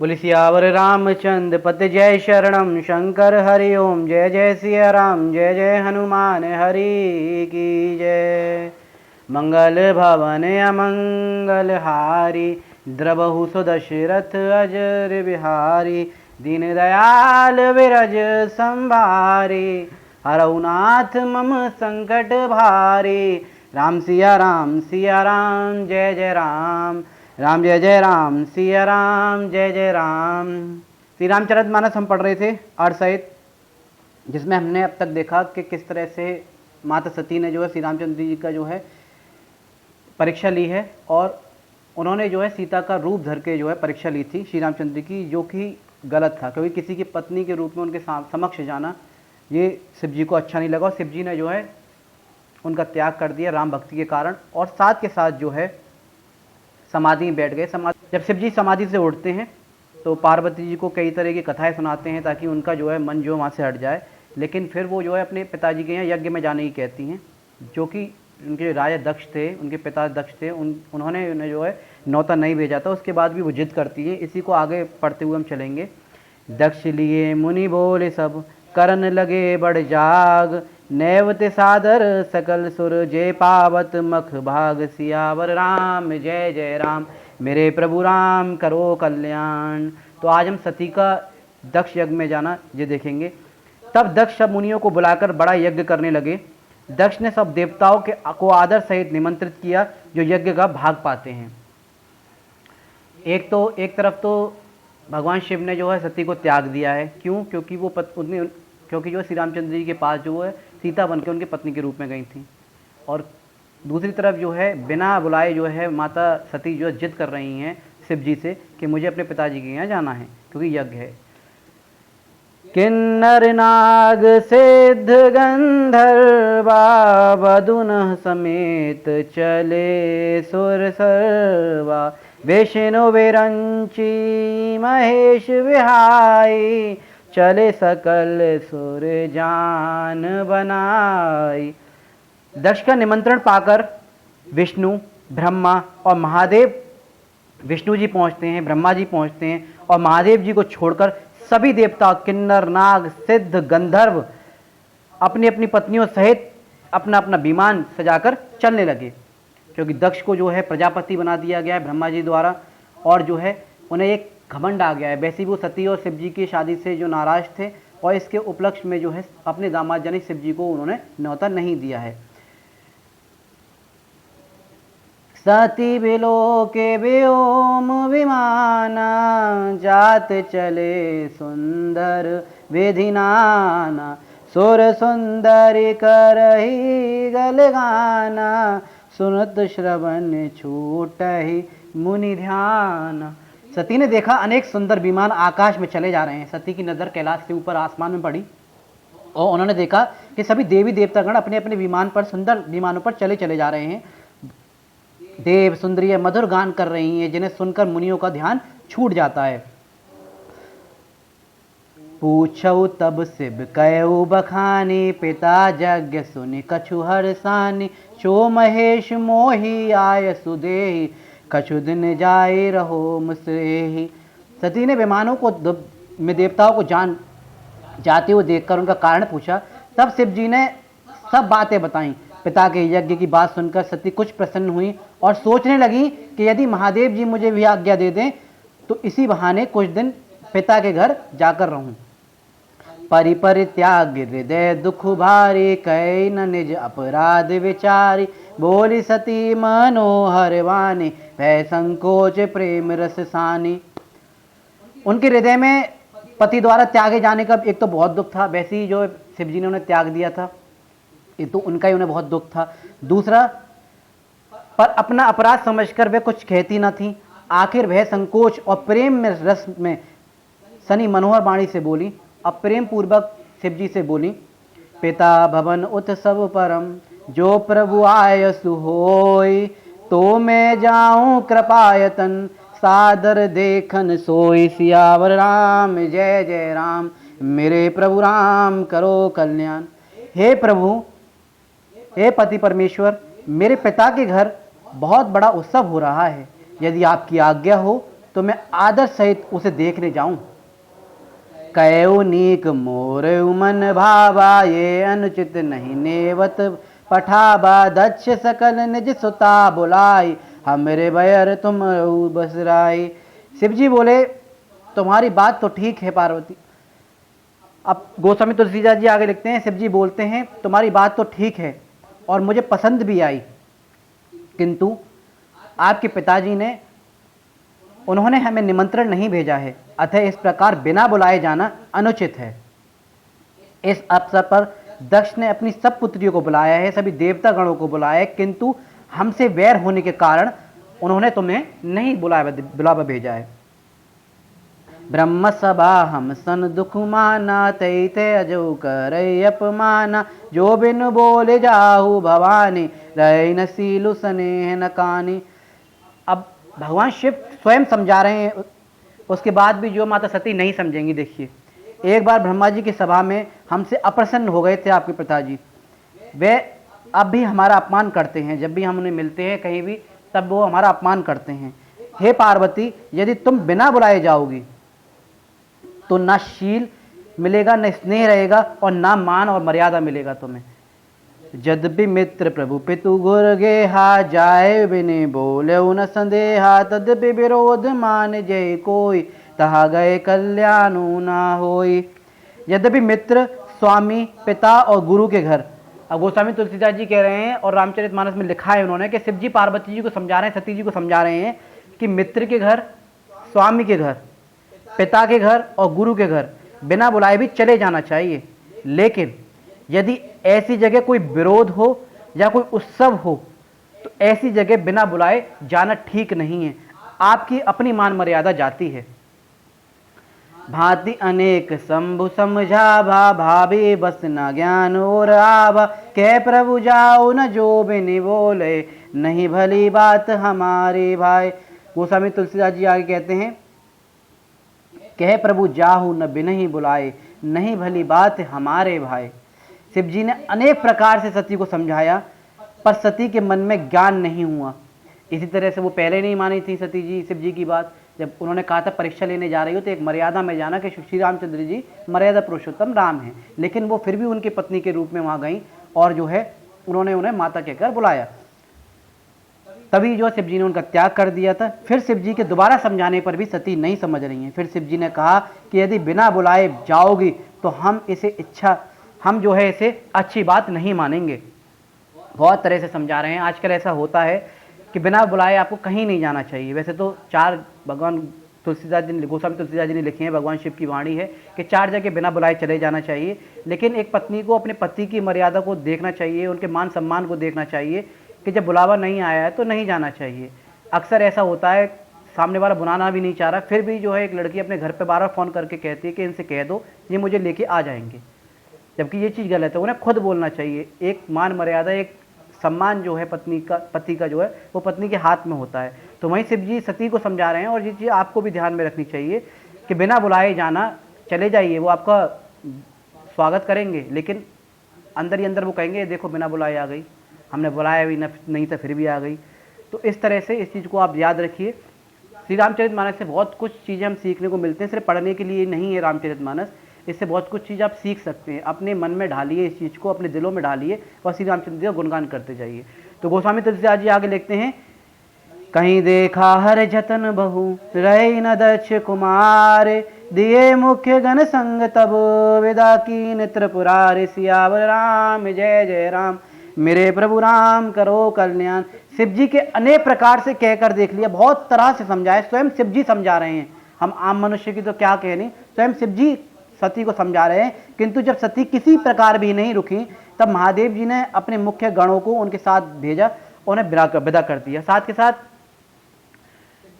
बोले सियावर रामचंद्र पति जय शरणम शंकर हरि ओम। जय जय सिया राम जय जय हनुमान हरि की जय। मंगल भवन अमंगल हारी द्रबहु सुदशरथ अजर बिहारी। दीन दयाल विरज संभारी हरउनाथ मम संकट भारी। राम सिया राम जय जय राम। राम जय जय राम सिया राम जय जय राम। श्री रामचरितमानस हम पढ़ रहे थे अर्थ सहित, जिसमें हमने अब तक देखा कि किस तरह से माता सती ने जो है श्री रामचंद्र जी का जो है परीक्षा ली है, और उन्होंने जो है सीता का रूप धर के जो है परीक्षा ली थी श्री रामचंद्र की, जो कि गलत था, क्योंकि किसी की पत्नी के रूप में उनके समक्ष जाना ये शिव जी को अच्छा नहीं लगा, और शिव जी ने जो है उनका त्याग कर दिया राम भक्ति के कारण, और साथ के साथ जो है समाधि में बैठ गए। जब शिव जी समाधि से उठते हैं तो पार्वती जी को कई तरह की कथाएं सुनाते हैं ताकि उनका जो है मन जो वहाँ से हट जाए, लेकिन फिर वो जो है अपने पिताजी के यहाँ यज्ञ में जाने की कहती हैं, जो कि उनके राजा दक्ष थे, उनके पिता दक्ष थे, उन्होंने उन्हें जो है न्योता नहीं भेजा था। उसके बाद भी वो जिद करती है। इसी को आगे पढ़ते हुए हम चलेंगे। दक्ष लिए मुनि बोले सब करन लगे बड़ जाग। नैवत सादर सकल सुर जय पावत मख भाग। सियावर राम जय जय राम मेरे प्रभु राम करो कल्याण। तो आज हम सती का दक्ष यज्ञ में जाना ये देखेंगे। तब दक्ष सब मुनियों को बुलाकर बड़ा यज्ञ करने लगे। दक्ष ने सब देवताओं को आदर सहित निमंत्रित किया जो यज्ञ का भाग पाते हैं। एक तरफ तो भगवान शिव ने जो है सती को त्याग दिया है। क्यों? क्योंकि जो श्री रामचंद्र जी के पास जो है सीता बनकर उनके पत्नी के रूप में गई थी, और दूसरी तरफ जो है बिना बुलाए जो है माता सती जो जिद कर रही हैं शिव जी से कि मुझे अपने पिताजी के यहाँ जाना है क्योंकि यज्ञ है। किन्नर नाग सिद्ध गंधर्वा वधुन समेत चले सुर सर्वा। विष्णु विरंची महेश विहाई चले सकल सुर जान बनाई। दक्ष का निमंत्रण पाकर विष्णु, ब्रह्मा और महादेव, विष्णु जी पहुंचते हैं, ब्रह्मा जी पहुंचते हैं, और महादेव जी को छोड़कर सभी देवता किन्नर नाग सिद्ध गंधर्व अपनी अपनी पत्नियों सहित अपना अपना विमान सजाकर चलने लगे, क्योंकि दक्ष को जो है प्रजापति बना दिया गया है ब्रह्मा जी द्वारा, और जो है उन्हें एक घमंड आ गया है। वैसे वो सती और शिव जी की शादी से जो नाराज थे, और इसके उपलक्ष्य में जो है अपने दामाद जनिक शिव जी को उन्होंने न्योता नहीं दिया है। सती बिलो के व्योम विमाना जात चले सुंदर विधिनाना। सुर सुंदरी करही गल गाना सुनत श्रवण छूट ही मुनि ध्यान। सती ने देखा अनेक सुंदर विमान आकाश में चले जा रहे हैं। सती की नज़र कैलाश से ऊपर आसमान में पड़ी, और उन्होंने देखा कि सभी देवी देवतागण अपने अपने विमान पर, सुंदर विमानों पर चले जा रहे हैं। देव सुंदरियां मधुर गान कर रही हैं, जिन्हें सुनकर मुनियों का ध्यान छूट जाता है। पूछऊ तब शिव कयऊ बखानी पिता यज्ञ सुनि कछु हर्षानि। चो महेश मोहि आय सुदेहि कछु दिन जाए रहो मुसरेहि। सती ने विमानों को में देवताओं को जाते हुए देखकर उनका कारण पूछा। तब शिव जी ने सब बातें बताईं। पिता के यज्ञ की बात सुनकर सती कुछ प्रसन्न हुई और सोचने लगी कि यदि महादेव जी मुझे भी आज्ञा दे दें तो इसी बहाने कुछ दिन पिता के घर जाकर रहूं। परित्याग हृदय दुख भारी कई न निज अपराध विचारी। बोली सती मनोहर वाणी भय संकोच प्रेम रस सानी। उनके हृदय में पति द्वारा त्यागे जाने का एक तो बहुत दुख था, वैसे ही जो शिव जी ने उन्हें त्याग दिया था, ये तो उनका ही उन्हें बहुत दुख था। दूसरा, पर अपना अपराध समझकर वे कुछ कहती न थी। आखिर भय संकोच और प्रेम में रस में सनी मनोहर वाणी से बोली, अब प्रेम पूर्वक शिव जी से बोली। पिता भवन उत्सव परम जो प्रभु आय सुहोय। तो मैं जाऊं कृपायतन सादर देखन सोई। सियावर राम जय जय राम मेरे प्रभु राम करो कल्याण। हे प्रभु, हे पति परमेश्वर, मेरे पिता के घर बहुत बड़ा उत्सव हो रहा है। यदि आपकी आज्ञा हो तो मैं आदर सहित उसे देखने जाऊं। कयो नीक मोर मन भावा, ये अनुचित नहीं नेवत पठाबा। दक्ष सकल निज सुता बुलाई, हमरे बयर तुम बसराई। शिव जी बोले तुम्हारी बात तो ठीक है पार्वती। अब गोस्वामी तुलसीदास जी आगे लिखते हैं, शिव जी बोलते हैं तुम्हारी बात तो ठीक है और मुझे पसंद भी आई, किंतु आपके पिताजी ने उन्होंने हमें निमंत्रण नहीं भेजा है, अतः इस प्रकार बिना बुलाए जाना अनुचित है। इस अवसर पर दक्ष ने अपनी सब पुत्रियों को बुलाया है, सभी देवता गणों को बुलाया है, किंतु हमसे वैर होने के कारण उन्होंने तुम्हें नहीं बुलावा भेजा है। ब्रह्म सभा हम सन दुख माना, तैते अजो करे अपमाना। जो बिन बोले जाहु भवानी, रहे न सीलु स्नेह न कानी। अब भगवान शिव स्वयं समझा रहे हैं, उसके बाद भी जो माता सती नहीं समझेंगी। देखिए, एक बार ब्रह्मा जी की सभा में हमसे अप्रसन्न हो गए थे आपके पिताजी। वे अब भी हमारा अपमान करते हैं, जब भी हम उन्हें मिलते हैं कहीं भी तब वो हमारा अपमान करते हैं। हे पार्वती, यदि तुम बिना बुलाए जाओगी तो ना शील मिलेगा, न स्नेह रहेगा और ना मान और मर्यादा मिलेगा तुम्हें। यद्यपि मित्र प्रभु पितु गुर गेहा, जाए बिने बोले न संदेहा। तद्यपि विरोध मान जय कोई, तहा गए कल्याणु ना होई। यद्यपि मित्र, स्वामी, पिता और गुरु के घर। अब गोस्वामी तुलसीदास जी कह रहे हैं और रामचरितमानस में लिखा है उन्होंने कि शिव जी पार्वती जी को समझा रहे हैं, सती जी को समझा रहे हैं कि मित्र के घर, स्वामी के घर, पिता के घर और गुरु के घर बिना बुलाए भी चले जाना चाहिए। लेकिन यदि ऐसी जगह कोई विरोध हो या कोई उत्सव हो तो ऐसी जगह बिना बुलाए जाना ठीक नहीं है, आपकी अपनी मान मर्यादा जाती है। भांति अनेक शंभु समझाभा, भाभी बस न ज्ञान और आभा। कह प्रभु जाओ न जो बिन बोले, नहीं भली बात हमारे भाई। गोस्वामी तुलसीदास जी आगे कहते हैं, कह प्रभु जाहु न बिन ही बुलाए, नहीं भली बात हमारे भाई। शिव जी ने अनेक प्रकार से सती को समझाया, पर सती के मन में ज्ञान नहीं हुआ। इसी तरह से वो पहले नहीं मानी थी सती जी शिव जी की बात। जब उन्होंने कहा था परीक्षा लेने जा रही हो तो एक मर्यादा में जाना कि श्री रामचंद्र जी मर्यादा पुरुषोत्तम राम हैं, लेकिन वो फिर भी उनकी पत्नी के रूप में वहाँ गई और जो है उन्होंने उन्हें माता कहकर बुलाया। तभी जो शिव जी ने उनका त्याग कर दिया था। फिर शिव जी के दोबारा समझाने पर भी सती नहीं समझ रही हैं। फिर शिव जी ने कहा कि यदि बिना बुलाए जाओगी तो हम जो है इसे अच्छी बात नहीं मानेंगे। बहुत तरह से समझा रहे हैं। आजकल ऐसा होता है कि बिना बुलाए आपको कहीं नहीं जाना चाहिए। वैसे तो 4 भगवान तुलसीदास जी, गोस्वामी तुलसीदास जी ने लिखी है, भगवान शिव की वाणी है कि 4 जगह बिना बुलाए चले जाना चाहिए। लेकिन एक पत्नी को अपने पति की मर्यादा को देखना चाहिए, उनके मान सम्मान को देखना चाहिए कि जब बुलावा नहीं आया है तो नहीं जाना चाहिए। अक्सर ऐसा होता है, सामने वाला बुलाना भी नहीं चाह रहा, फिर भी जो है एक लड़की अपने घर पे बार-बार फ़ोन करके कहती है कि इनसे कह दो ये मुझे लेके आ जाएंगे, जबकि ये चीज़ गलत है। उन्हें खुद बोलना चाहिए। एक मान मर्यादा, एक सम्मान जो है पति का जो है वो पत्नी के हाथ में होता है। तो वहीं शिव जी सती को समझा रहे हैं और ये चीज़ आपको भी ध्यान में रखनी चाहिए कि बिना बुलाए जाना, चले जाइए, वो आपका स्वागत करेंगे, लेकिन अंदर ही अंदर वो कहेंगे देखो बिना बुलाए आ गई, हमने बुलाया भी नहीं था फिर भी आ गई। तो इस तरह से इस चीज़ को आप याद रखिए। श्री रामचरितमानस से बहुत कुछ चीज़ें हम सीखने को मिलते हैं, सिर्फ पढ़ने के लिए नहीं है रामचरितमानस। इससे बहुत कुछ चीज़ आप सीख सकते हैं। अपने मन में ढालिए, इस चीज़ को अपने दिलों में ढालिए और श्री रामचंद्र जी का गुणगान करते जाइए। तो गोस्वामी तुलसीदास जी आगे लिखते हैं, कहीं देखा हर जतन बहु, रहे न दक्ष कुमार। दिए मुख्य गण संग तब, विदा कीन त्रिपुरारि। सियावर राम जय जय राम, मेरे प्रभु राम करो कल्याण। शिव जी के अनेक प्रकार से कहकर देख लिया, बहुत तरह से समझाए, स्वयं शिव जी समझा रहे हैं। हम आम मनुष्य की तो क्या कहनी, स्वयं शिव जी सती को समझा रहे हैं। किंतु जब सती किसी प्रकार भी नहीं रुकी तब महादेव जी ने अपने मुख्य गणों को उनके साथ भेजा, उन्हें विदा कर दिया। साथ के साथ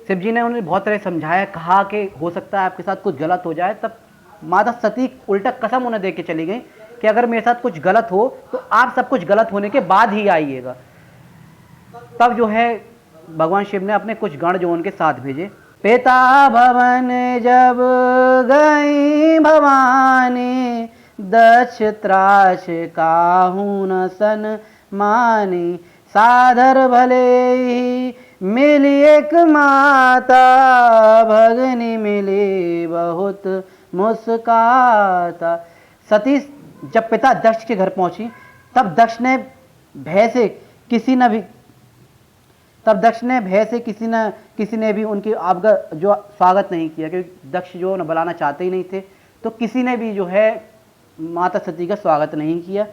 शिव जी ने उन्हें बहुत तरह समझाया, कहा कि हो सकता है आपके साथ कुछ गलत हो जाए। तब माता सती उल्टा कसम उन्हें दे के चली गई कि अगर मेरे साथ कुछ गलत हो तो आप सब कुछ गलत होने के बाद ही आइएगा। तब जो है भगवान शिव ने अपने कुछ गण जो उनके साथ भेजे। पिता भवन जब गई भवानी, दक्ष त्रास काहू न सन मानी। साधर भले ही मिली एक माता, भगनी मिली बहुत मुस्काता। सती जब पिता दक्ष के घर पहुंची तब दक्ष ने भय से किसी ने भी उनकी आपका जो स्वागत नहीं किया, क्योंकि दक्ष जो न बुलाना चाहते ही नहीं थे, तो किसी ने भी जो है माता सती का स्वागत नहीं किया।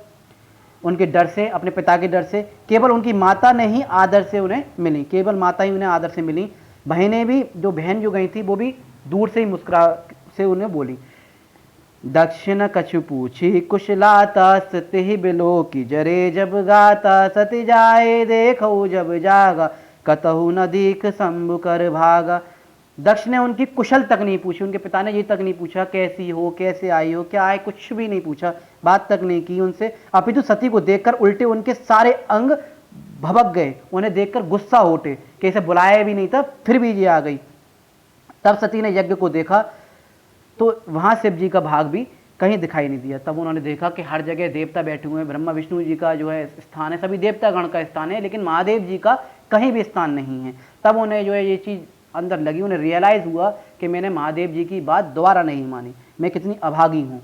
उनके डर से, अपने पिता के डर से, केवल उनकी माता ने ही आदर से उन्हें मिली, केवल माता ही उन्हें आदर से मिली। बहनें भी, जो बहन जो गई थी वो भी दूर से ही मुस्कुरा से उन्हें बोली। दक्षिण कछु पूछी कुशलाता, सती बिलो की जरे जब गाता। सती जाए देखो जब जागा, कतहु न दीख शंभु कर भागा। दक्ष ने उनकी कुशल तक नहीं पूछी, उनके पिता ने ये तक नहीं पूछा कैसी हो, कैसे आई हो, क्या आए, कुछ भी नहीं पूछा, बात तक नहीं की उनसे। अपितु सती को देखकर उल्टे उनके सारे अंग भभक गए, उन्हें देखकर गुस्सा उठे कि इसे बुलाया भी नहीं था फिर भी ये आ गई। तब सती ने यज्ञ को देखा तो वहां शिव जी का भाग भी कहीं दिखाई नहीं दिया। तब उन्होंने देखा कि हर जगह देवता बैठे हुए हैं, ब्रह्मा विष्णु जी का जो है स्थान है, सभी देवता गण का स्थान है, लेकिन महादेव जी का कहीं भी स्थान नहीं है। तब उन्हें जो है ये चीज अंदर लगी, उन्हें रियलाइज हुआ कि मैंने महादेव जी की बात दोबारा नहीं मानी, मैं कितनी अभागी हूँ।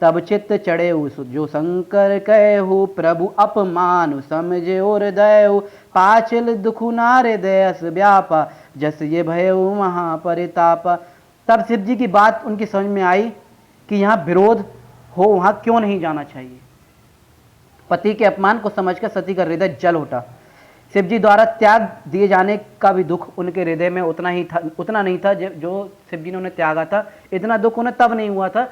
तब चित्त चढ़े जो शंकर कहु, प्रभु अपमान समझे और दयु। पाचिल दुखु नारे दयस व्यापा, जस ये भयउ महापरितापा। तब शिव जी की बात उनकी समझ में आई कि यहाँ विरोध हो वहां क्यों नहीं जाना चाहिए। पति के अपमान को समझकर सती का हृदय जल उठा। शिव जी द्वारा त्याग दिए जाने का भी दुख उनके हृदय में उतना नहीं था जो शिव जी ने उन्हें त्यागा था। इतना दुख उन्हें तब नहीं हुआ था,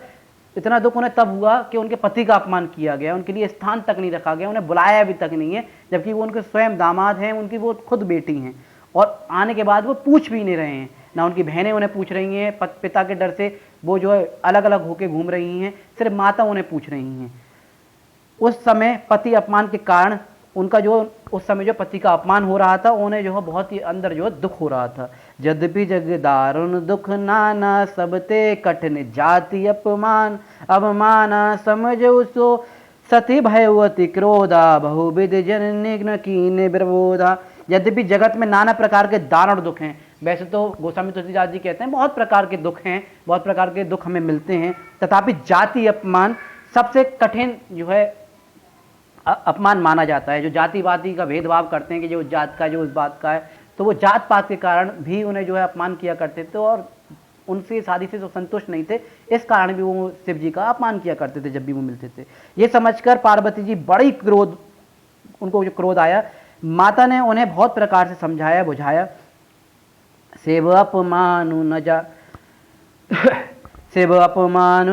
इतना दुख उन्हें तब हुआ कि उनके पति का अपमान किया गया, उनके लिए स्थान तक नहीं रखा गया, उन्हें बुलाया भी तक नहीं है, जबकि वो उनके स्वयं दामाद हैं, उनकी वो खुद बेटी हैं, और आने के बाद वो पूछ भी नहीं रहे हैं, ना उनकी बहनें उन्हें पूछ रही हैं, पिता के डर से वो जो है अलग अलग होकर घूम रही हैं, सिर्फ माता उन्हें पूछ रही हैं। उस समय पति अपमान के कारण उनका जो उस समय जो पति का अपमान हो रहा था, उन्हें जो है बहुत ही अंदर जो है दुख हो रहा था। यद्यपि जग दारुण दुख नाना, सबते कठिन जाति अपमान। अवमाना समझ उसो सती भयवती क्रोधा, बहुविध जन कीन विरोधा। यद्यपि जगत में नाना प्रकार के दारुण दुख हैं, वैसे तो गोस्वामी तुलसीदास जी कहते हैं बहुत प्रकार के दुख हैं, बहुत प्रकार के दुख हमें मिलते हैं, तथापि जाति अपमान सबसे कठिन जो है अपमान माना जाता है। जो जातिवादी का भेदभाव करते हैं कि जो जात का जो उस बात का है, तो वो जात पात के कारण भी उन्हें जो है अपमान किया करते थे, और उनसे शादी से जो संतुष्ट नहीं थे, इस कारण भी वो शिव जी का अपमान किया करते थे जब भी वो मिलते थे। ये समझकर पार्वती जी बड़ी उनको जो क्रोध आया, माता ने उन्हें बहुत प्रकार से समझाया बुझाया। सेव अपमानु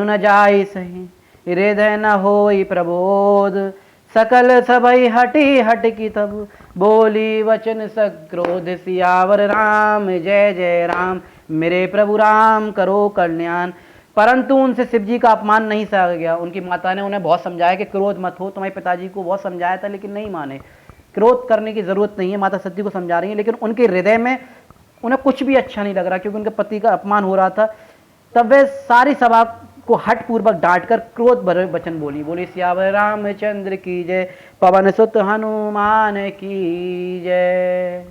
न जाई सही, हृदय न होई प्रबोध। सकल सबई हटी हट की तब, बोली वचन सक्रोध। सियावर राम जय जय राम, मेरे प्रभु राम करो कल्याण। परंतु उनसे शिव जी का अपमान नहीं सहा गया। उनकी माता ने उन्हें बहुत समझाया कि क्रोध मत हो, तुम्हारे पिताजी को बहुत समझाया था लेकिन नहीं माने, क्रोध करने की जरूरत नहीं है। माता सती को समझा रही है, लेकिन उनके हृदय में उन्हें कुछ भी अच्छा नहीं लग रहा, क्योंकि उनके पति का अपमान हो रहा था। तब वे सारी सभा को हठ पूर्वक डांटकर क्रोध भरे वचन बोली सियावर रामचंद्र की जय, पवन सुत हनुमान की जय।